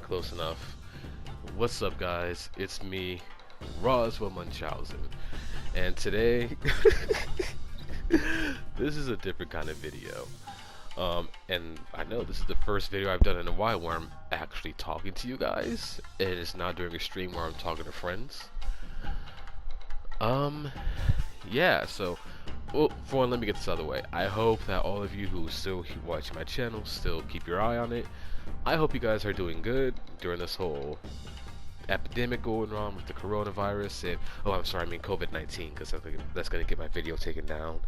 Close enough. What's up, guys? It's me, Roswell Munchausen, and today, this is a different kind of video. And I know this is the first video I've done in a while where I'm actually talking to you guys, and it's not during a stream where I'm talking to friends. Yeah, so, well, for one, let me get this out of the way. I hope that all of you who still keep watching my channel still keep your eye on it. I hope you guys are doing good during this whole epidemic going on with the coronavirus and, oh, I'm sorry, I mean COVID-19, because I think that's going to get my video taken down.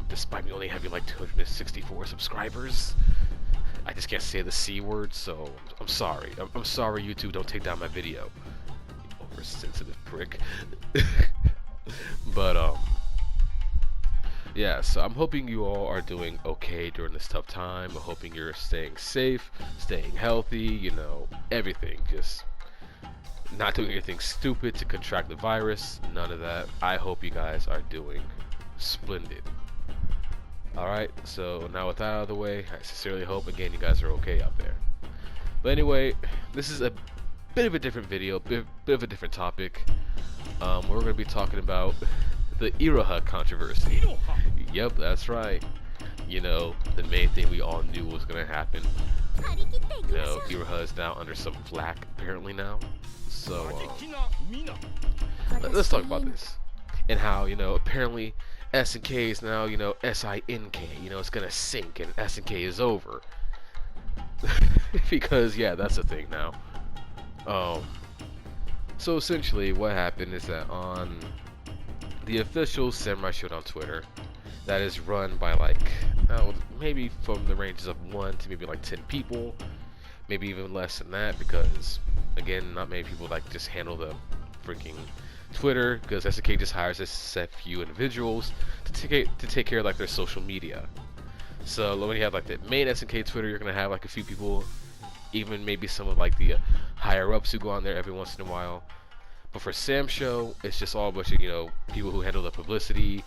Despite me only having like 264 subscribers, I just can't say the C word, so I'm sorry. I'm sorry, YouTube, don't take down my video. You oversensitive prick. But, yeah, so I'm hoping you all are doing okay during this tough time. I'm hoping you're staying safe, staying healthy, you know, everything. Just not doing anything stupid to contract the virus. None of that. I hope you guys are doing splendid. Alright, so now with that out of the way, I sincerely hope, again, you guys are okay out there. But anyway, this is a bit of a different video, bit of a different topic. We're going to be talking about the Iroha controversy. Yep, that's right. You know, the main thing we all knew was going to happen. You know, Iroha is now under some flack, apparently now. So, let's talk about this. And how, you know, apparently SNK is now, you know, SINK. You know, it's going to sink and SNK is over. Because, yeah, that's the thing now. So essentially what happened is that on the official Samurai Shodown Twitter, that is run by like, maybe from the ranges of 1 to maybe like 10 people, maybe even less than that, because again, not many people like just handle the freaking Twitter, because SNK just hires a set few individuals to take care of like their social media. So when you have like the main SNK Twitter, you're gonna have like a few people, even maybe some of like the higher ups who go on there every once in a while. But for Sam Show, it's just all a bunch of, you know, people who handle the publicity.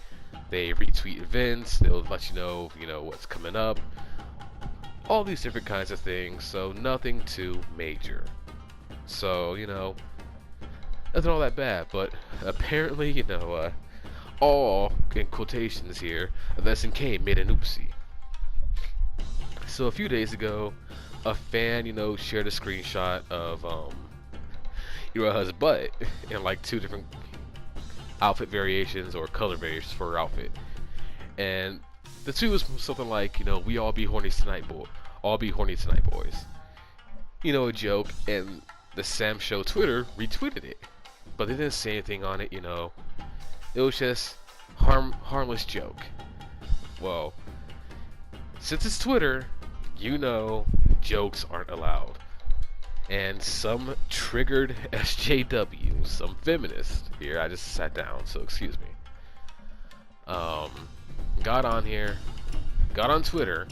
They retweet events, they'll let you know what's coming up, all these different kinds of things. So nothing too major, so you know, nothing all that bad. But apparently, you know, all in quotations here, of SNK made an oopsie. So a few days ago, a fan, you know, shared a screenshot of Iroha's butt in like 2 different outfit variations or color variations for her outfit, and the 2 was something like, you know, we all be horny tonight, boys. You know, a joke, and the Sam Show Twitter retweeted it, but they didn't say anything on it. You know, it was just harmless joke. Well, since it's Twitter, you know, jokes aren't allowed. And some triggered SJW, some feminist here, I just sat down, so excuse me, got on here, got on Twitter,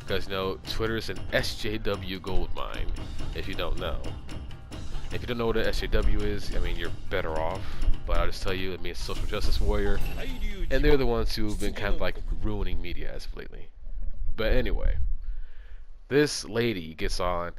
because, you know, Twitter is an SJW goldmine, if you don't know. If you don't know what an SJW is, I mean, you're better off, but I'll just tell you, it means social justice warrior, and they're the ones who've been kind of like ruining media as of lately. But anyway, this lady gets on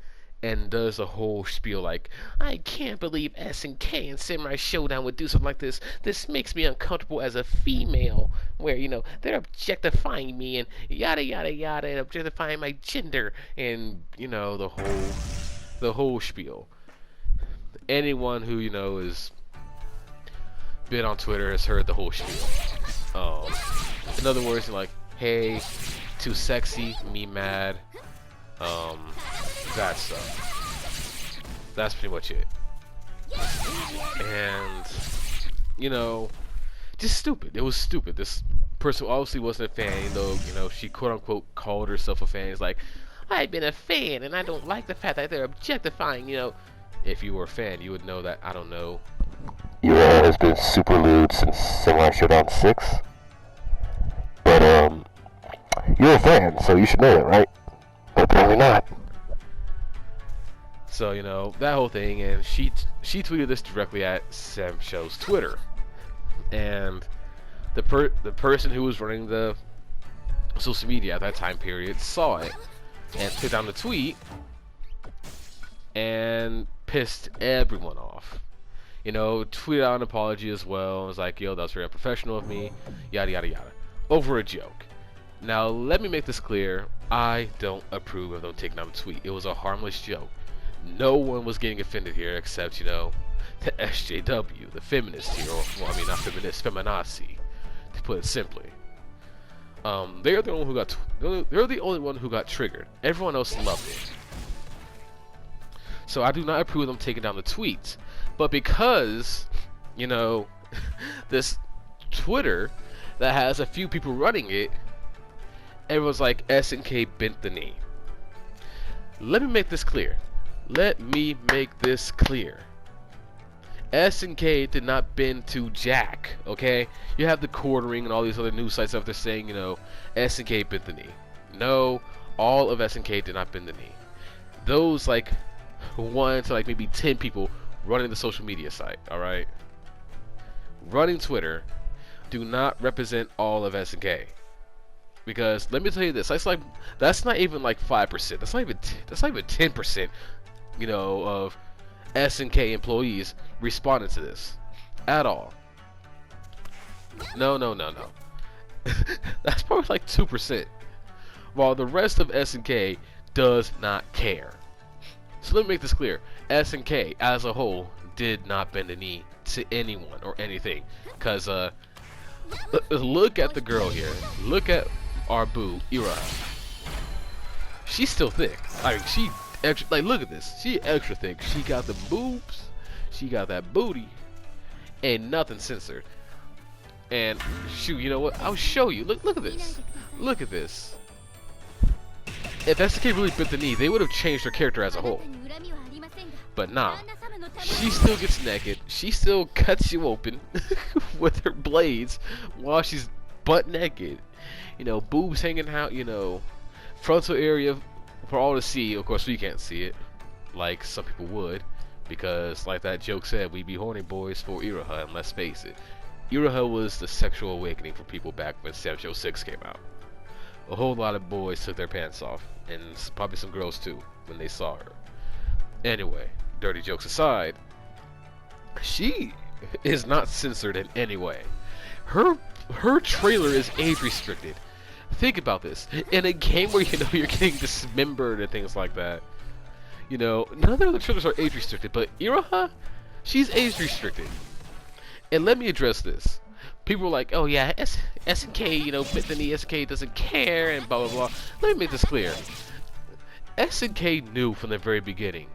and does a whole spiel like, I can't believe SNK and Samurai Shodown would do something like this. This makes me uncomfortable as a female, where, you know, they're objectifying me and yada yada yada, and objectifying my gender, and, you know, the whole spiel. Anyone who, you know, is been on Twitter has heard the whole spiel. In other words, like, hey, too sexy, me mad. That stuff. That's pretty much it. And, you know, just stupid. It was stupid. This person obviously wasn't a fan, though, you know, she quote unquote called herself a fan. It's like, I've been a fan and I don't like the fact that they're objectifying, you know. If you were a fan, you would know that, I don't know, Iroha has been super lewd since Samurai Shodown 6. But, you're a fan, so you should know it, right? But apparently not. So, you know, that whole thing, and she tweeted this directly at Sam Show's Twitter, and the person who was running the social media at that time period saw it and took down the tweet and pissed everyone off. You know, tweeted out an apology as well. It was like, yo, that was very unprofessional of me, yada yada yada, over a joke. Now, let me make this clear. I don't approve of them taking down the tweet. It was a harmless joke. No one was getting offended here except, you know, the SJW, the feminist here. Well, I mean, not feminist, feminazi, to put it simply. They're the only one who got. They're the only one who got triggered. Everyone else loved it. So I do not approve of them taking down the tweets. But because, you know, this Twitter that has a few people running it, everyone's like, SNK bent the knee. Let me make this clear. Let me make this clear. SNK did not bend to Jack, okay? You have the Quartering and all these other news sites out there saying, you know, SNK bent the knee. No, all of SNK did not bend the knee. Those, like, 1 to, like, maybe 10 people running the social media site, alright? Running Twitter do not represent all of SNK. Because, let me tell you this, that's not even, like, 5%. That's not even 10%, you know, of SNK employees responded to this at all. No. That's probably like 2%, while the rest of SNK does not care. So let me make this clear. SNK as a whole did not bend the knee to anyone or anything. Cause look at the girl here. Look at our boo, Iraha. She's still thick. I mean, she extra, like, look at this. She extra thick. She got the boobs. She got that booty. And nothing censored. And shoot, you know what? I'll show you. Look at this. Look at this. If SNK really bent the knee, they would have changed her character as a whole. But nah. She still gets naked. She still cuts you open with her blades while she's butt naked. You know, boobs hanging out, you know, frontal area for all to see. Of course, we can't see it like some people would, because like that joke said, we be horny boys for Iraha, and let's face it, Iraha was the sexual awakening for people back when Samsho 6 came out. A whole lot of boys took their pants off, and probably some girls too, when they saw her. Anyway, dirty jokes aside, she is not censored in any way. Her trailer is age restricted. Think about this. In a game where, you know, you're getting dismembered and things like that, you know, none of the trailers are age restricted, but Iraha, she's age restricted. And let me address this. People are like, oh yeah, SNK, you know, bit the knee, SNK doesn't care, and blah blah blah. Let me make this clear. SNK knew from the very beginning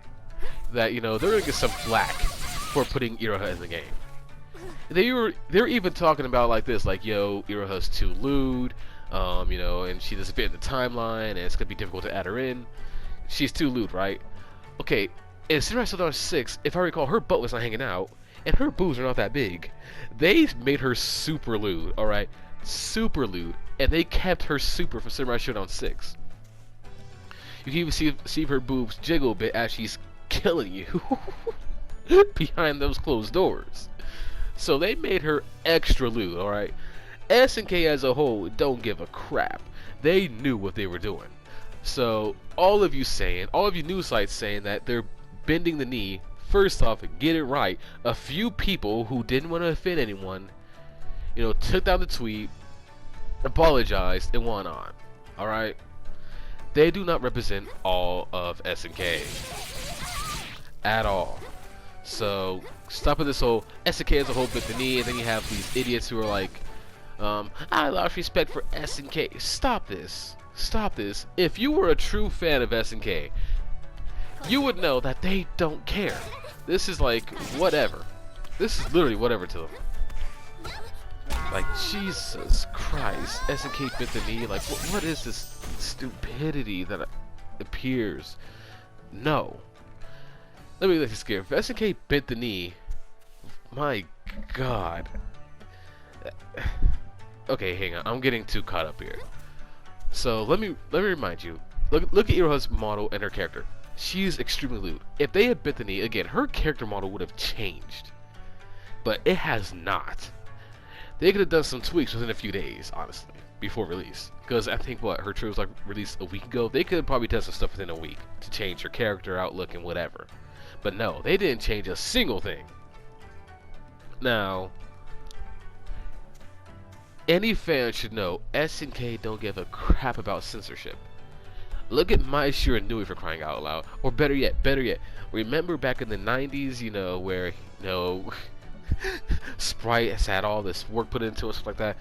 that, you know, they're gonna get some flack for putting Iraha in the game. They were even talking about like this, like, yo, Iraha's too lewd, you know, and she doesn't fit in the timeline, and it's gonna be difficult to add her in. She's too lewd, right? Okay, in Samurai Shodown 6, if I recall, her butt was not hanging out, and her boobs are not that big. They made her super lewd, alright? Super lewd, and they kept her super for Samurai Shodown 6. You can even see her boobs jiggle a bit as she's killing you behind those closed doors. So they made her extra lewd, alright? SNK as a whole don't give a crap. They knew what they were doing. So all of you news sites saying that they're bending the knee, first off, get it right. A few people who didn't want to offend anyone, you know, took down the tweet, apologized, and went on. Alright? They do not represent all of SNK at all. So stop with this whole SNK as a whole bent the knee, and then you have these idiots who are like, I lost respect for SNK. Stop this. Stop this. If you were a true fan of SNK, you would know that they don't care. This is like whatever. This is literally whatever to them. Like, Jesus Christ, SNK bent the knee. Like, what is this stupidity that appears? No. Let me make this clear. If SNK bent the knee, my God. Okay, hang on. I'm getting too caught up here. So let me remind you. Look at Iraha's model and her character. She's extremely lewd. If they had bent the knee, again, her character model would have changed. But it has not. They could have done some tweaks within a few days, honestly. before release. Because I think what her trailer was like released a week ago. They could probably test some stuff within a week to change her character outlook and whatever. But no, they didn't change a single thing. Now, any fan should know SNK don't give a crap about censorship. Look at My Shiro Nui, for crying out loud. Or better yet, remember back in the 90s, you know, where, you know, Sprite has had all this work put into it, stuff like that.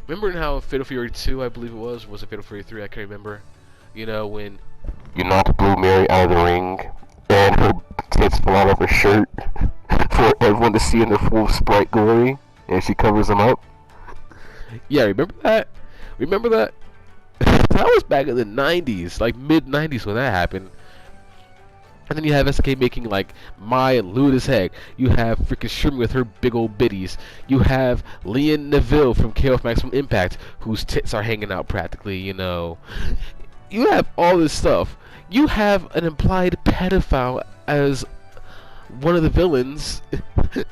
Remember how Fatal Fury 2, I believe it was it Fatal Fury 3? I can't remember. You know, when you knocked Blue Mary out of the ring, and her tits fall out of her shirt for everyone to see in their full Sprite glory, and she covers them up. Yeah, remember that? Remember that? That was back in the 90s, like mid-90s when that happened. And then you have SNK making like Mai lewd as heck. You have freaking Shumi with her big old bitties. You have Leon Neville from KOF Maximum Impact, whose tits are hanging out practically, you know. You have all this stuff. You have an implied pedophile as one of the villains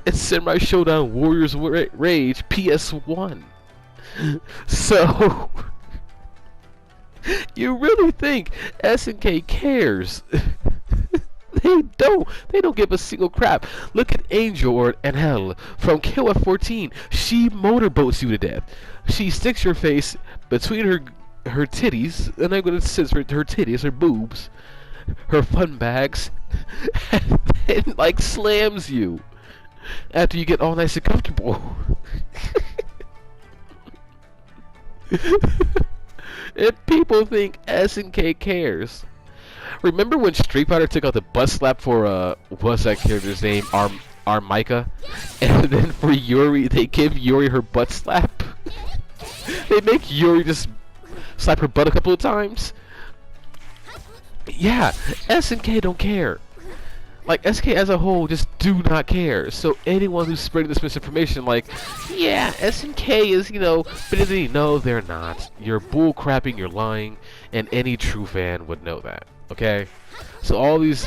in Samurai Shodown Warriors Rage PS1. So, you really think SNK cares? They don't give a single crap. Look at Angel and Hell from KOF 14. She motorboats you to death. She sticks your face between her titties, and I'm gonna censor her titties, her boobs, her fun bags, and like slams you after you get all nice and comfortable. And people think SNK cares. Remember when Street Fighter took out the butt slap for what's that character's name? Armika, and then for Yuri they give Yuri her butt slap. They make Yuri just slap her butt a couple of times. Yeah, SNK don't care. Like, SNK as a whole just do not care. So anyone who's spreading this misinformation, like, yeah, SNK is, you know, no, they're not. You're bull crapping, you're lying, and any true fan would know that. Okay? So all these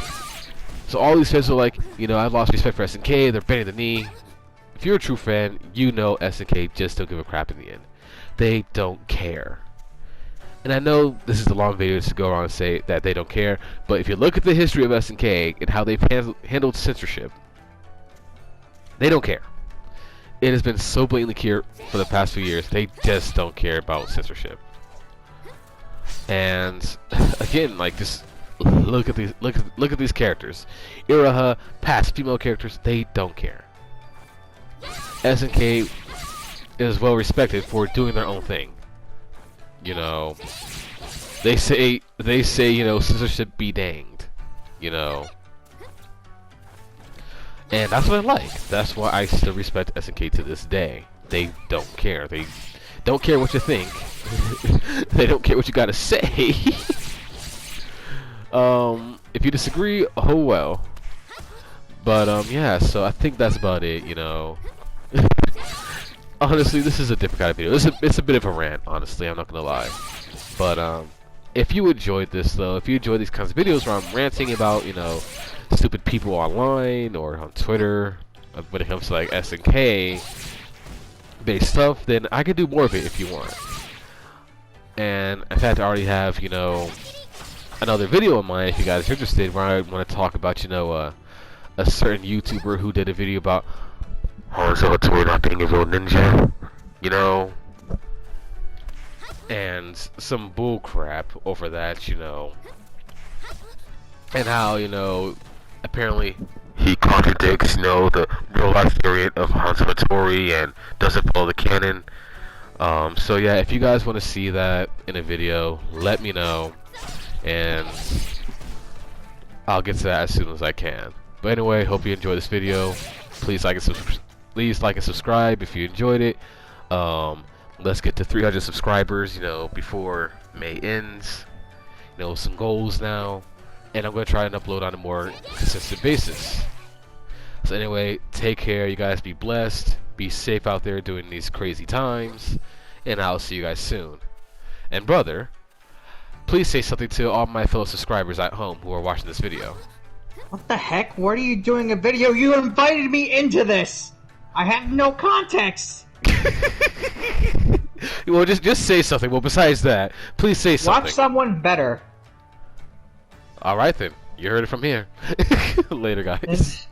fans are like, you know, I've lost respect for SNK, they're bending the knee. If you're a true fan, you know SNK just don't give a crap in the end. They don't care. And I know this is a long video to go around and say that they don't care, but if you look at the history of SNK and how they've handled censorship, they don't care. It has been so blatantly clear for the past few years, they just don't care about censorship. And again, like, just look at these characters. Iraha, past female characters, they don't care. SNK is well respected for doing their own thing. You know, they say, you know, censorship be danged, you know. And that's what I like. That's why I still respect SNK to this day. They don't care. They don't care what you think. They don't care what you gotta say. If you disagree, oh well. But yeah, so I think that's about it, you know. Honestly, this is a different kind of video. It's a bit of a rant, honestly, I'm not gonna lie. But if you enjoyed this though, if you enjoy these kinds of videos where I'm ranting about, you know, stupid people online or on Twitter when it comes to like SNK based stuff, then I can do more of it if you want. And in fact, I already have, you know, another video in mind if you guys are interested, where I want to talk about, you know, a certain YouTuber who did a video about Hanzo not being a real ninja, you know, and some bull crap over that, you know, and how, you know, apparently he contradicts, you know, the real life story of Hanzo and doesn't follow the canon. So yeah, if you guys want to see that in a video, let me know, and I'll get to that as soon as I can. But anyway, hope you enjoyed this video. Please like and subscribe if you enjoyed it. Let's get to 300 subscribers, you know, before May ends. You know, some goals now, and I'm going to try and upload on a more consistent basis. So anyway, take care, you guys, be blessed, be safe out there during these crazy times, and I'll see you guys soon. And brother, please say something to all my fellow subscribers at home who are watching this video. What the heck? What are you doing a video? You invited me into this! I have no context! Well, just say something. Well, besides that, please say something. Watch someone better. All right then. You heard it from here. Later, guys.